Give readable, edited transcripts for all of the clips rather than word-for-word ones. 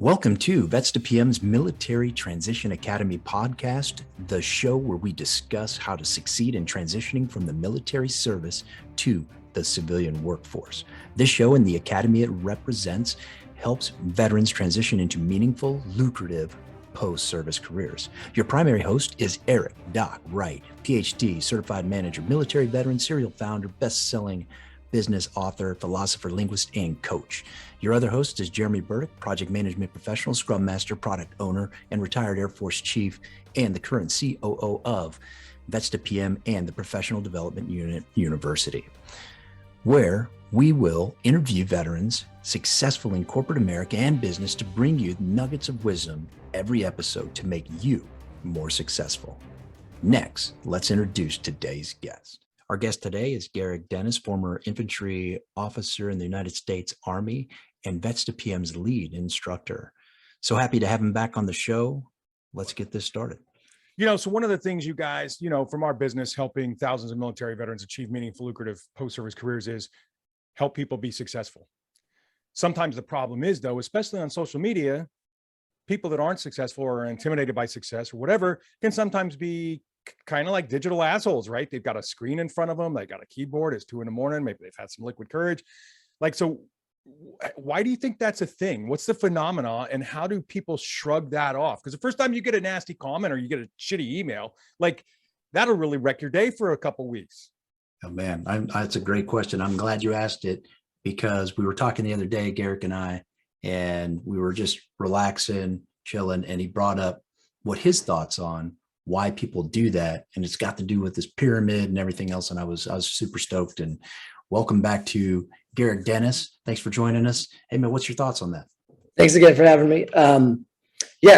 Welcome to Vets to PM's Military Transition Academy podcast, the show where we discuss how to succeed in transitioning from the military service to the civilian workforce. This show and the academy it represents helps veterans transition into meaningful, lucrative post-service careers. Your primary host is Eric Doc Wright, PhD, certified manager, military veteran, serial founder, best-selling business author, philosopher, linguist, and coach. Your other host is Jeremy Burdick, project management professional, scrum master, product owner, and retired Air Force chief, and the current COO of Vets to PM and the Professional Development Unit University, where we will interview veterans successful in corporate America and business to bring you nuggets of wisdom every episode to make you more successful. Next, let's introduce today's guest. Our guest today is Garrik Dennis, former infantry officer in the United States Army and Vets to PM's lead instructor. So happy to have him back on the show. Let's get this started. So one of the things you guys, from our business, helping thousands of military veterans achieve meaningful, lucrative post-service careers is help people be successful. Sometimes the problem is, though, especially on social media, people that aren't successful or are intimidated by success or whatever can sometimes be kind of like digital assholes, right? They've got a screen in front of them. They got a keyboard. It's 2 a.m. Maybe they've had some liquid courage. So why do you think that's a thing? What's the phenomena and how do people shrug that off? Because the first time you get a nasty comment or you get a shitty email, that'll really wreck your day for a couple weeks. Oh man, that's a great question. I'm glad you asked it because we were talking the other day, Garrik and I, and we were just relaxing, chilling, and he brought up what his thoughts on why people do that. And it's got to do with this pyramid and everything else. And I was super stoked. And welcome back to Garrik Dennis. Thanks for joining us. Hey man, what's your thoughts on that? Thanks again for having me.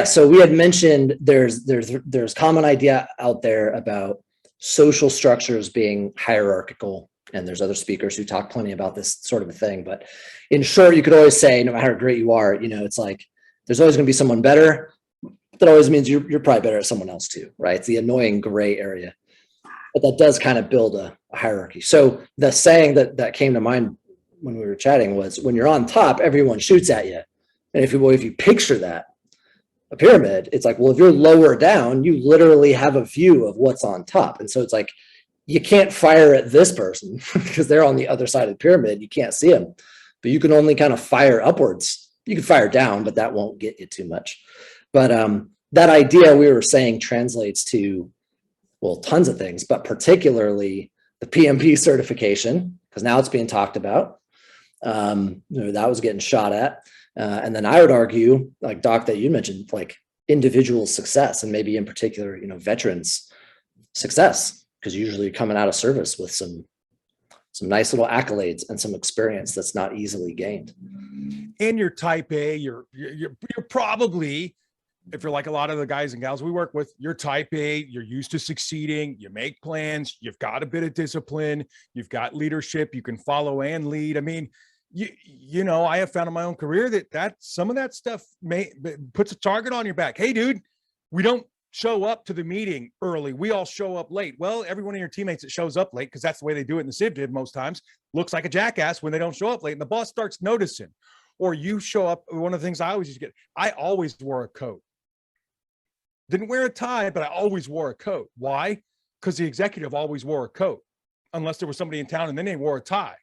So we had mentioned there's common idea out there about social structures being hierarchical. And there's other speakers who talk plenty about this sort of a thing. But in short, you could always say, no matter how great you are, it's like, there's always going to be someone better. That always means you're probably better at someone else too, right? It's the annoying gray area, but that does kind of build a hierarchy. So the saying that came to mind when we were chatting was, when you're on top, everyone shoots at you. And if you picture that, a pyramid, it's like, well, if you're lower down, you literally have a view of what's on top. And so it's like, you can't fire at this person because they're on the other side of the pyramid. You can't see them, but you can only kind of fire upwards. You can fire down, but that won't get you too much. But that idea we were saying translates to, well, tons of things, but particularly the PMP certification, because now it's being talked about. That was getting shot at. And then I would argue, like Doc, that you mentioned, like individual success, and maybe in particular, veterans success, because usually you're coming out of service with some nice little accolades and some experience that's not easily gained. And you're type A, you're probably, if you're like a lot of the guys and gals we work with, you're type A, you're used to succeeding, you make plans, you've got a bit of discipline, you've got leadership, you can follow and lead. I mean, I have found in my own career that some of that stuff puts a target on your back. Hey, dude, we don't show up to the meeting early. We all show up late. Well, every one of your teammates that shows up late, because that's the way they do it in the Civ Div most times, looks like a jackass when they don't show up late. And the boss starts noticing. Or you show up, one of the things I always wore a coat. Didn't wear a tie, but I always wore a coat. Why? Because the executive always wore a coat, unless there was somebody in town and then they wore a tie.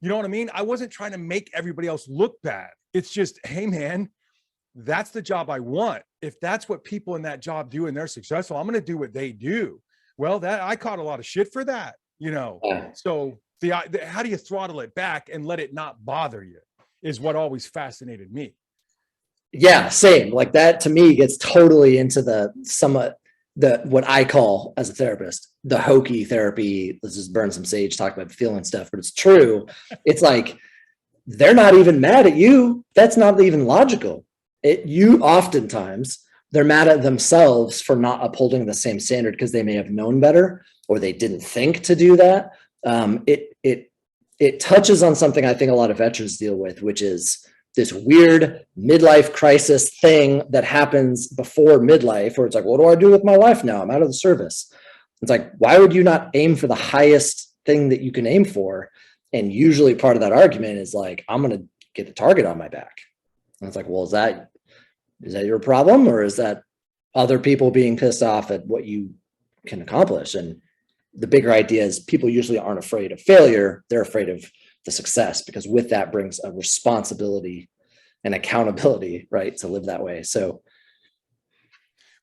You know what I mean? I wasn't trying to make everybody else look bad. It's just, hey man, that's the job I want. If that's what people in that job do and they're successful, I'm going to do what they do. Well, I caught a lot of shit for that, So how do you throttle it back and let it not bother you is what always fascinated me. Yeah, same. Like that to me gets totally into what I call as a therapist, the hokey therapy. Let's just burn some sage, talk about feeling stuff, but it's true. It's like, they're not even mad at you. That's not even logical. Oftentimes they're mad at themselves for not upholding the same standard because they may have known better or they didn't think to do that. It touches on something I think a lot of veterans deal with, which is this weird midlife crisis thing that happens before midlife, where it's like, what do I do with my life now? I'm out of the service. It's like, why would you not aim for the highest thing that you can aim for? And usually part of that argument is like, I'm going to get the target on my back. And it's like, well, is that Is that your problem, or is that other people being pissed off at what you can accomplish? And the bigger idea is people usually aren't afraid of failure. They're afraid of the success, because with that brings a responsibility and accountability, right? To live that way. So,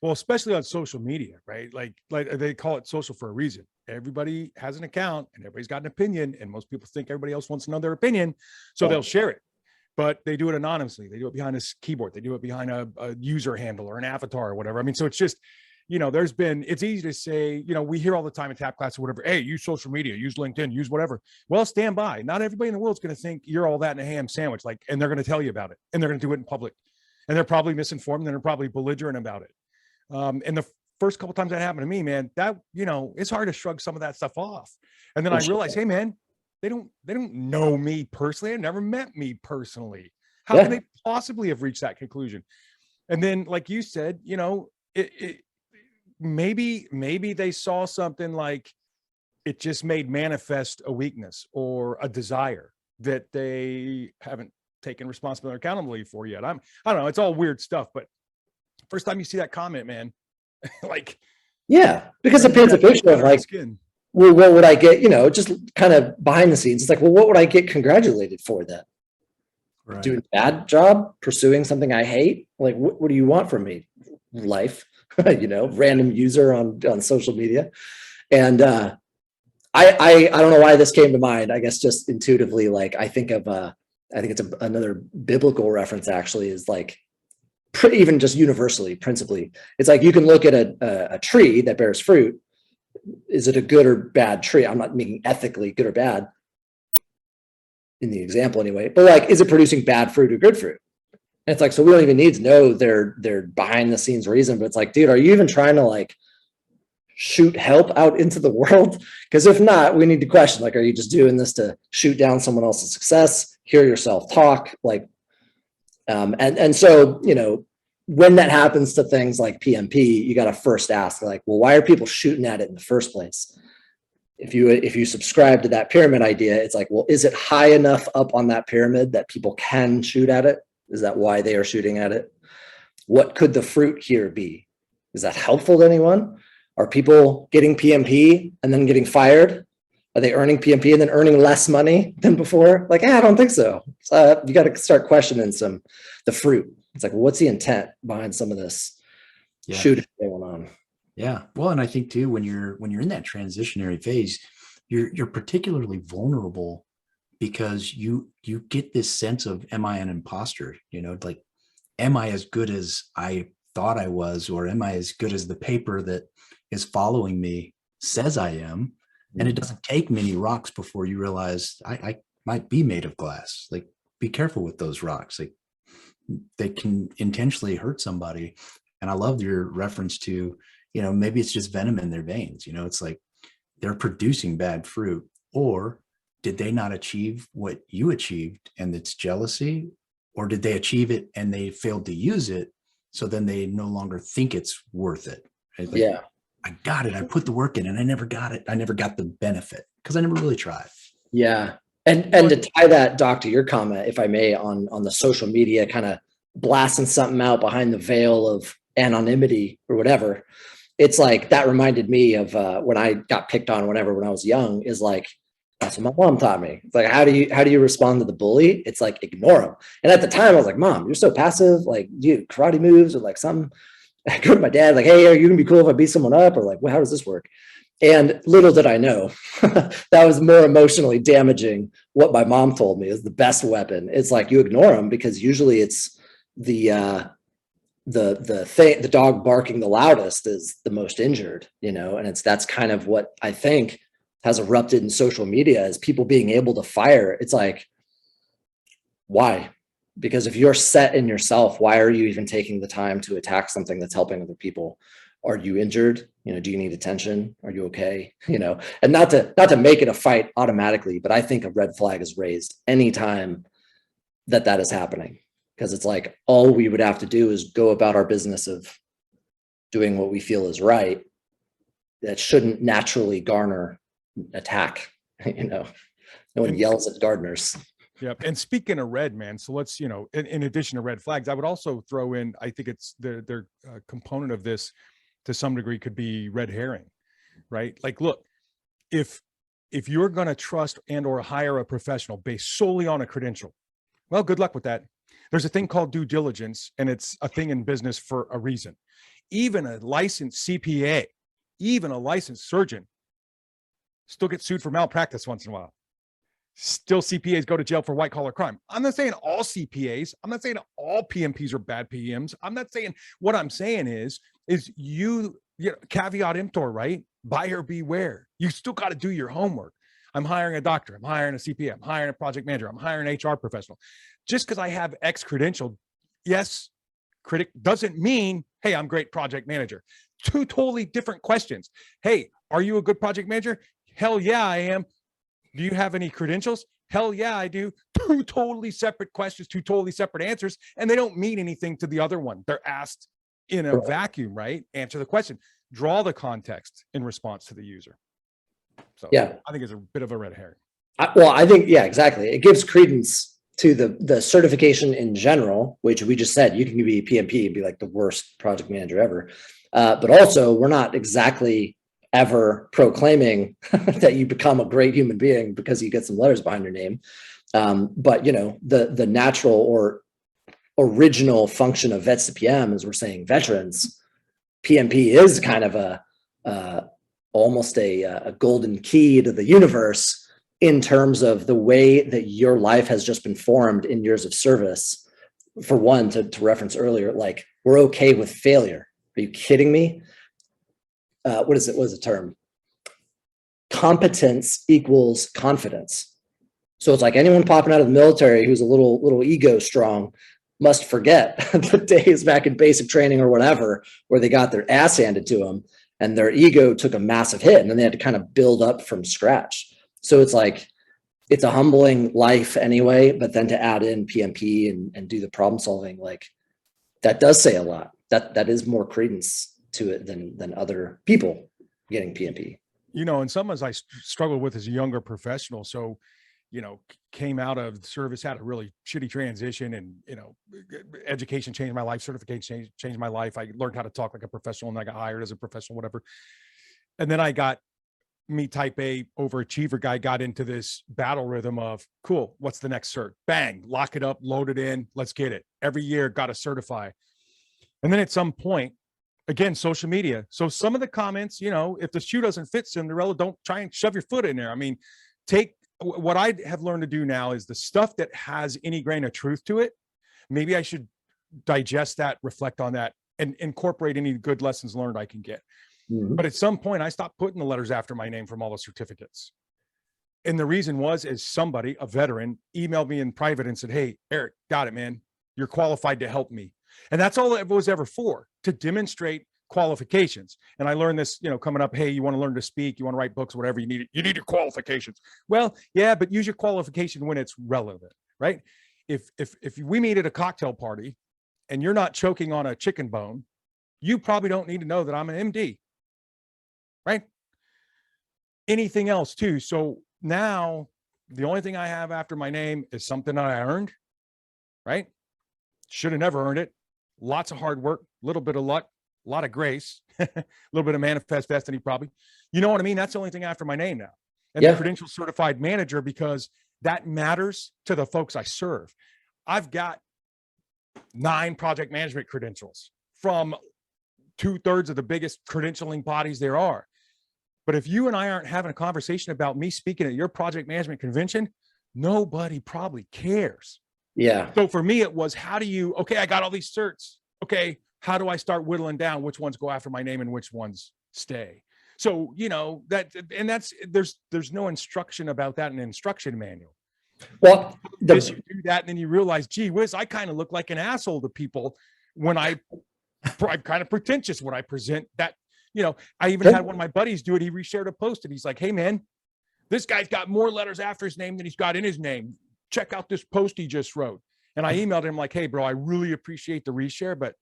well, especially on social media, right? Like they call it social for a reason. Everybody has an account and everybody's got an opinion, and most people think everybody else wants to know their opinion, so they'll share it. But they do it anonymously. They do it behind a keyboard. They do it behind a user handle or an avatar or whatever. I mean, so it's just, it's easy to say, we hear all the time in TAP class or whatever, hey, use social media, use LinkedIn, use whatever. Well, stand by. Not everybody in the world's going to think you're all that in a ham sandwich, and they're going to tell you about it, and they're going to do it in public, and they're probably misinformed, and they're probably belligerent about it. And the first couple times that happened to me, man, that, it's hard to shrug some of that stuff off. And then I realized, hey, man, they don't know me personally. They never met me personally. How can they possibly have reached that conclusion? And then, like you said, maybe they saw something like it just made manifest a weakness or a desire that they haven't taken responsibility or accountability for yet. I don't know. It's all weird stuff, but first time you see that comment, man, because it paints a picture of like, well, what would I get, just kind of behind the scenes. It's like, well, what would I get congratulated for then? Right. Doing a bad job, pursuing something I hate? Like, what do you want from me? Life, random user on social media. And I don't know why this came to mind. I guess just intuitively, like, I think it's another biblical reference actually, is like, even just universally, principally, it's like you can look at a tree that bears fruit. Is it a good or bad tree? I'm not making ethically good or bad in the example anyway, but like, is it producing bad fruit or good fruit? And it's like, so we don't even need to know their behind the scenes reason, but it's like, dude, are you even trying to like shoot help out into the world? Because if not, we need to question, like, are you just doing this to shoot down someone else's success, hear yourself talk? Like, and so, when that happens to things like PMP, you got to first ask, like, well, why are people shooting at it in the first place? If you subscribe to that pyramid idea, it's like, well, is it high enough up on that pyramid that people can shoot at it? Is that why they are shooting at it? What could the fruit here be? Is that helpful to anyone? Are people getting PMP and then getting fired? Are they earning PMP and then earning less money than before? Like, I don't think so. So you got to start questioning the fruit. It's like, well, what's the intent behind some of this shooting going on? Yeah. Well, and I think too, when you're in that transitionary phase, you're particularly vulnerable because you get this sense of, am I an imposter? Like, am I as good as I thought I was, or am I as good as the paper that is following me says I am? And it doesn't take many rocks before you realize I might be made of glass. Like, be careful with those rocks. Like, they can intentionally hurt somebody. And I love your reference to, maybe it's just venom in their veins. It's like they're producing bad fruit, or did they not achieve what you achieved and it's jealousy, or did they achieve it and they failed to use it? So then they no longer think it's worth it. Right? Like, I got it. I put the work in and I never got it. I never got the benefit because I never really tried. Yeah. And to tie that, Doc, to your comment, if I may, on the social media kind of blasting something out behind the veil of anonymity or whatever, it's like, that reminded me of when I got picked on when I was young, is like, that's what my mom taught me. It's like, how do you respond to the bully? It's like, ignore them. And at the time I was like, Mom, you're so passive. Like, you karate moves or like something. I go to my dad, like, hey, are you gonna be cool if I beat someone up? Or like, well, how does this work? And little did I know that was more emotionally damaging. What my mom told me is the best weapon. It's like, you ignore them, because usually it's the dog barking the loudest is the most injured, and that's kind of what I think has erupted in social media, is people being able to fire. It's like, why? Because if you're set in yourself, why are you even taking the time to attack something that's helping other people? Are you injured? Do you need attention? Are you okay? And not to make it a fight automatically, but I think a red flag is raised anytime that is happening, because it's like, all we would have to do is go about our business of doing what we feel is right. That shouldn't naturally garner attack. No one yells at gardeners. Yep. And speaking of red, man, so let's, in addition to red flags, I would also throw in, I think it's their component of this to some degree could be red herring, right? Like, look, if you're going to trust and or hire a professional based solely on a credential, well, good luck with that. There's a thing called due diligence, and it's a thing in business for a reason. Even a licensed CPA, even a licensed surgeon still gets sued for malpractice once in a while. Still CPAs go to jail for white collar crime. I'm not saying all CPAs. I'm not saying all PMPs are bad PMs. I'm not saying, what I'm saying is you know, caveat emptor, right? Buyer beware. You still got to do your homework. I'm hiring a doctor. I'm hiring a CPA. I'm hiring a project manager. I'm hiring an HR professional. Just because I have X credential, yes, critic, doesn't mean, hey, I'm great project manager. Two totally different questions. Hey, are you a good project manager? Hell yeah, I am. Do you have any credentials? Hell yeah, I do. Two totally separate questions, two totally separate answers, and they don't mean anything to the other one. They're asked in a vacuum, right? Answer the question. Draw the context in response to the user. So yeah, I think it's a bit of a red herring. I think, yeah, exactly. It gives credence to the certification in general, which we just said, you can be a PMP and be like the worst project manager ever. But also, we're not exactly ever proclaiming that you become a great human being because you get some letters behind your name. But the natural or original function of vets to PM, as we're saying, veterans, PMP is kind of almost a golden key to the universe in terms of the way that your life has just been formed in years of service. For one, to reference earlier, like, we're okay with failure. Are you kidding me? What is the term? Competence equals confidence. So it's like anyone popping out of the military who's a little ego strong must forget the days back in basic training or whatever, where they got their ass handed to them and their ego took a massive hit, and then they had to kind of build up from scratch. So it's like, it's a humbling life anyway, but then to add in PMP and do the problem solving, like, that does say a lot. That is more credence to it than other people getting PMP. And some as I struggled with as a younger professional. So, came out of the service, had a really shitty transition, and, education changed my life, certification changed my life. I learned how to talk like a professional, and I got hired as a professional, whatever. And then I got me type A overachiever guy, got into this battle rhythm of, cool, what's the next cert? Bang, lock it up, load it in, let's get it. Every year, got to certify. And then at some point, again, social media. So some of the comments, if the shoe doesn't fit Cinderella, don't try and shove your foot in there. I mean, take what I have learned to do now is the stuff that has any grain of truth to it. Maybe I should digest that, reflect on that, and incorporate any good lessons learned I can get. Mm-hmm. But at some point, I stopped putting the letters after my name from all the certificates. And the reason is somebody, a veteran, emailed me in private and said, hey, Eric, got it, man. You're qualified to help me. And that's all it was ever for, to demonstrate qualifications. And I learned this, coming up, hey, you want to learn to speak, you want to write books, whatever, you need your qualifications. Well, yeah, but use your qualification when it's relevant, right? If we meet at a cocktail party and you're not choking on a chicken bone, you probably don't need to know that I'm an MD, right? Anything else too. So now the only thing I have after my name is something that I earned, right? Should have never earned it. Lots of hard work, a little bit of luck, a lot of grace, a little bit of manifest destiny, probably. You know what I mean? That's the only thing after my name now. And the credential certified manager, because that matters to the folks I serve. I've got 9 project management credentials from 2/3 of the biggest credentialing bodies there are. But if you and I aren't having a conversation about me speaking at your project management convention, nobody probably cares. Yeah. So for me, it was, okay, I got all these certs. Okay, how do I start whittling down which ones go after my name and which ones stay? So, there's no instruction about that in an instruction manual. Well, you do that, and then you realize, gee whiz, I kind of look like an asshole to people when I'm kind of pretentious when I present that. I even had one of my buddies do it. He reshared a post and he's like, hey man, this guy's got more letters after his name than he's got in his name. Check out this post he just wrote. And I emailed him like, hey bro, I really appreciate the reshare, but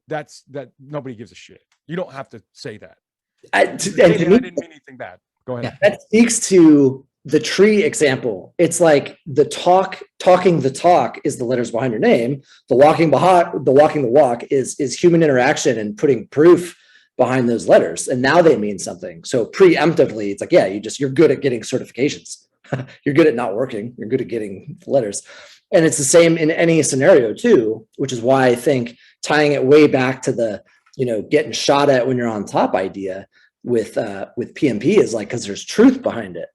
that nobody gives a shit. You don't have to say that. I didn't mean anything bad. Go ahead. That speaks to the tree example, it's like talking the talk is the letters behind your name. Walking the walk is human interaction and putting proof behind those letters. And now they mean something. So preemptively, it's like, yeah, you're good at getting certifications. You're good at not working. You're good at getting letters. And it's the same in any scenario too, which is why I think tying it way back to the, getting shot at when you're on top idea with PMP is like, because there's truth behind it.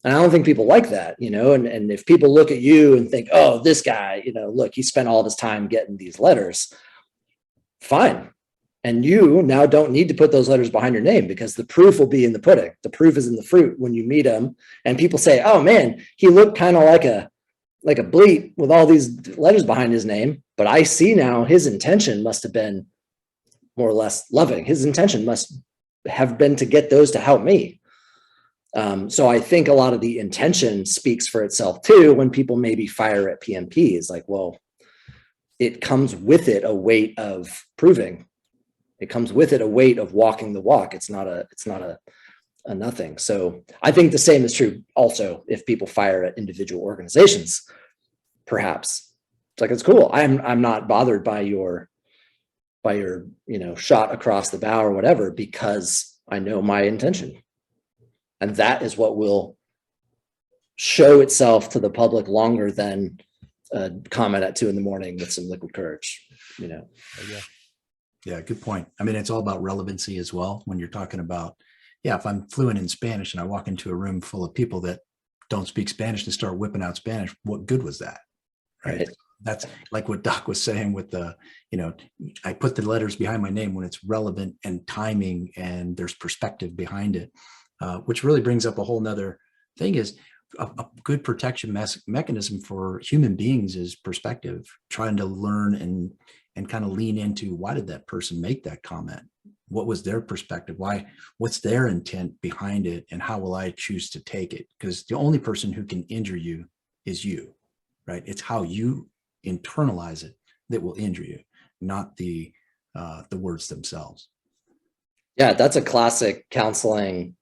And I don't think people like that, and if people look at you and think, oh, this guy, look, he spent all of his time getting these letters, fine. And you now don't need to put those letters behind your name because the proof will be in the pudding. The proof is in the fruit when you meet him. And people say, oh man, he looked kind of like a bleat with all these letters behind his name. But I see now his intention must have been more or less loving. His intention must have been to get those to help me. So I think a lot of the intention speaks for itself too, when people maybe fire at PMP. It's like, well, it comes with it a weight of proving. It comes with it a weight of walking the walk. It's not a nothing. So I think the same is true also if people fire at individual organizations, perhaps. It's like, it's cool. I'm not bothered by your shot across the bow or whatever, because I know my intention. And that is what will show itself to the public longer than a comment at 2 a.m. with some liquid courage, Yeah, good point. I mean, it's all about relevancy as well. When you're talking about, if I'm fluent in Spanish and I walk into a room full of people that don't speak Spanish and start whipping out Spanish, what good was that? Right. That's like what Doc was saying with the, I put the letters behind my name when it's relevant and timing and there's perspective behind it, which really brings up a whole nother thing is a good protection mechanism for human beings is perspective, trying to learn and kind of lean into why did that person make that comment? What was their perspective? What's their intent behind it? And how will I choose to take it? Because the only person who can injure you is you, right? It's how you internalize it that will injure you, not the words themselves. Yeah, that's a classic counseling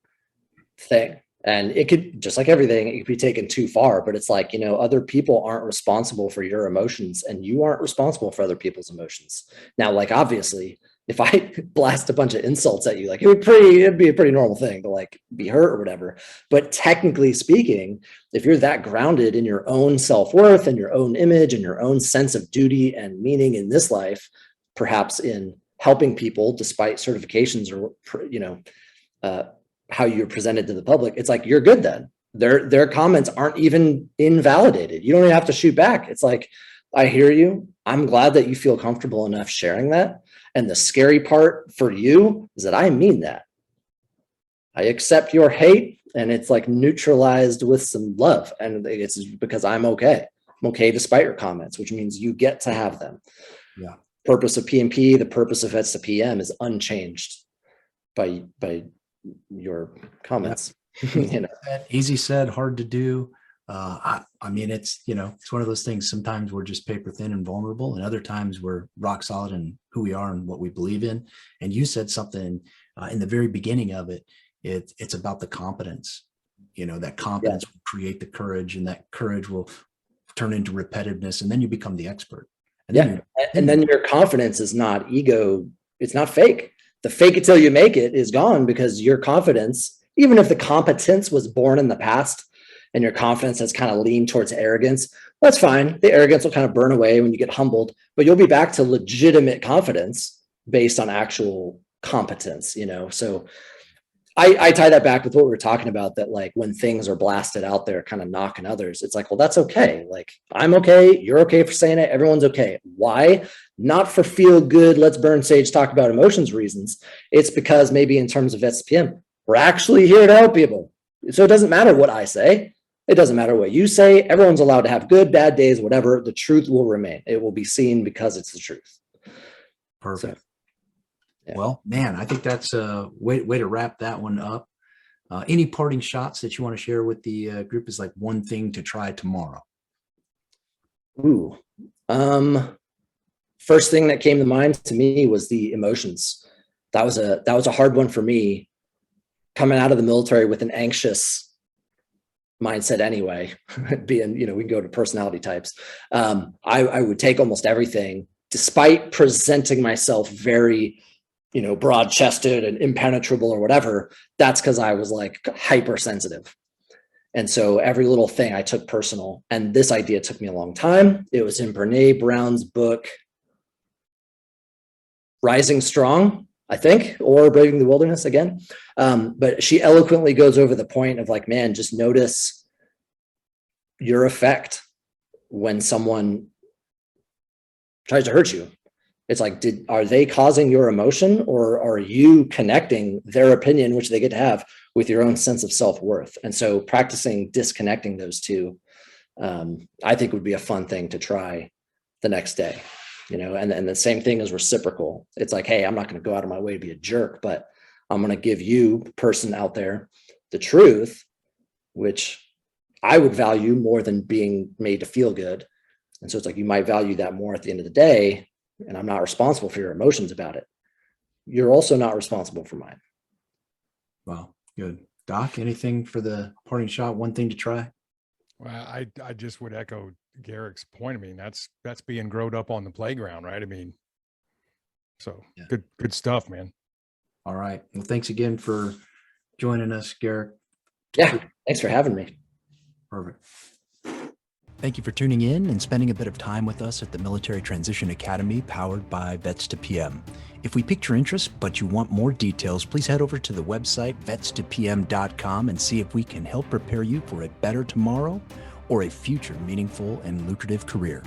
thing. And it could, just like everything, it could be taken too far, but it's like, other people aren't responsible for your emotions and you aren't responsible for other people's emotions. Now, like, obviously, if I blast a bunch of insults at you, like it'd be a pretty normal thing to like be hurt or whatever. But technically speaking, if you're that grounded in your own self-worth and your own image and your own sense of duty and meaning in this life, perhaps in helping people despite certifications or, how you're presented to the public, it's like, you're good then. Their comments aren't even invalidated. You don't even have to shoot back. It's like, I hear you. I'm glad that you feel comfortable enough sharing that. And the scary part for you is that I mean that. I accept your hate and it's like neutralized with some love. And it's because I'm okay. I'm okay despite your comments, which means you get to have them. Yeah. Purpose of PMP, the purpose of Vets to PM is unchanged by your comments. Easy said, hard to do. I mean, it's one of those things. Sometimes we're just paper thin and vulnerable, and other times we're rock solid in who we are and what we believe in. And you said something in the very beginning of it. It's about the competence. That competence will create the courage, and that courage will turn into repetitiveness, and then you become the expert. And then your confidence is not ego. It's not fake. The fake it till you make it is gone, because your confidence, even if the competence was born in the past and your confidence has kind of leaned towards arrogance, that's fine. The arrogance will kind of burn away when you get humbled, but you'll be back to legitimate confidence based on actual competence, So I tie that back with what we were talking about, that like when things are blasted out there, kind of knocking others, it's like, well, that's okay. Like, I'm okay. You're okay for saying it. Everyone's okay. Why? Not for feel good, let's burn sage, talk about emotions reasons. It's because maybe in terms of SPM, we're actually here to help people. So it doesn't matter what I say. It doesn't matter what you say. Everyone's allowed to have good, bad days, whatever. The truth will remain. It will be seen because it's the truth. Perfect. So, yeah. Well, man, I think that's a way to wrap that one up. Any parting shots that you want to share with the group is like one thing to try tomorrow? Ooh. First thing that came to mind to me was the emotions. That was a hard one for me, coming out of the military with an anxious mindset anyway, being, we can go to personality types. I would take almost everything, despite presenting myself very, broad chested and impenetrable or whatever. That's because I was like hypersensitive. And so every little thing I took personal. And this idea took me a long time. It was in Brene Brown's book, Rising Strong, I think, or Braving the Wilderness again. But she eloquently goes over the point of like, man, just notice your effect when someone tries to hurt you. It's like, are they causing your emotion, or are you connecting their opinion, which they get to have, with your own sense of self-worth? And so practicing disconnecting those two, I think would be a fun thing to try the next day. And the same thing is reciprocal. It's like, hey, I'm not going to go out of my way to be a jerk, but I'm going to give you, person out there, the truth, which I would value more than being made to feel good. And so it's like, you might value that more at the end of the day, and I'm not responsible for your emotions about it. You're also not responsible for mine. Wow, good. Doc, anything for the parting shot? One thing to try? Well, I just would echo Garrick's point. I mean, that's being growed up on the playground, right? I mean, so yeah. Good stuff, man. All right. Well, thanks again for joining us, Garrik. Yeah, thanks for having me. Perfect. Thank you for tuning in and spending a bit of time with us at the Military Transition Academy, powered by Vets to PM. If we piqued your interest, but you want more details, please head over to the website vetstopm.com and see if we can help prepare you for a better tomorrow or a future meaningful and lucrative career.